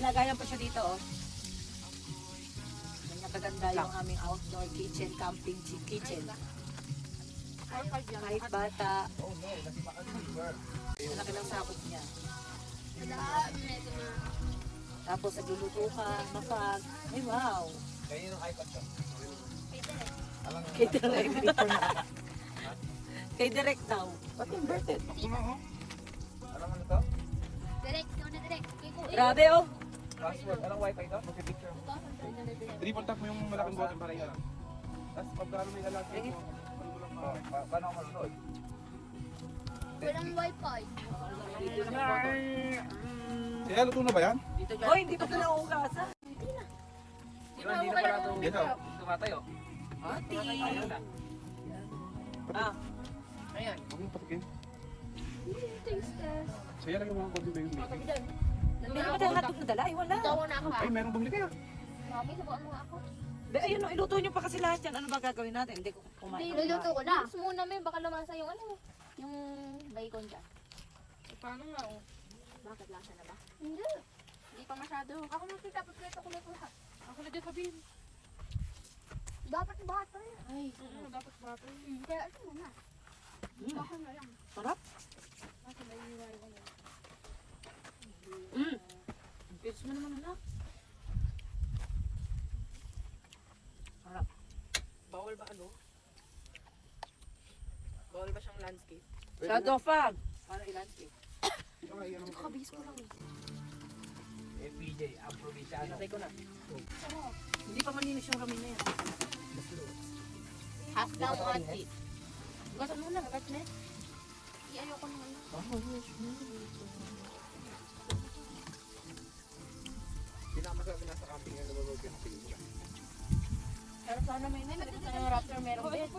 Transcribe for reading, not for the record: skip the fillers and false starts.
lagayan pa siya dito, oh. Ganyan kaganda yung aming outdoor kitchen, camping kitchen. Kahit bata. Malaki ng sakot niya. Tapos nagluluto ka, mapag. Ay, wow. Kaya yung iPad siya. Kay Direk. Kay Direk daw. Ba't inverted? Alam mo na to? Direct, ikaw na direct. Grabe, oh. Password. Anong wifi to? Mag-picture mo. Triple tap mo yung malaking button para iharap. Tapos pagkano may lalaki mo, Paano ako malunod? Walang wifi. Kaya luto na ba yan? Hoy, hindi pa ka nauugasan. Di ba, hindi na pala ito Dito. tumatayo. Ati. Ayun na. Ah, Ayan. Huwag mo patikin. Thanks, guys. Saya lang yung mga konti ba yung making. meron ba tayong hotdog na dala? Ay, wala. Tawa na ako Ay, meron bumili kayo. Mami, sabuan mo ako. Be, ayun, oh, iluto nyo pa kasi lahat yan. Ano ba gagawin natin? Hindi ko kumain. Hindi, niluto ko na. Gusto muna may baka lumasa yung ano, yung bacon dyan. Paano nga oh? Bakit lasa na ba? Hindi. Hindi pa masyado. Ako makita, pagkita ko na lahat. Ako na dyan sabihin. Dapat bata yan. Ay, Oo, dapat bata. Kaya ano na. Baka na lang. sarap. Baka na yung iwan ko na. Pits mo naman, anak. Sarap. Bawal ba ano? Bawal ba siyang landscape? Shadow fog. Para i-landscape. Kabis ko lang. FPJ, ang probinsyano. Pinatay ko na. Hindi pa maninis yung ramen na yan. Half lang ati. Gasan mo na, gagat na. Ayoko naman. Pinakamasarap na nasa camping yan, lumulog yung piling siya. Pero sana may nilagay sa yung raptor meron din.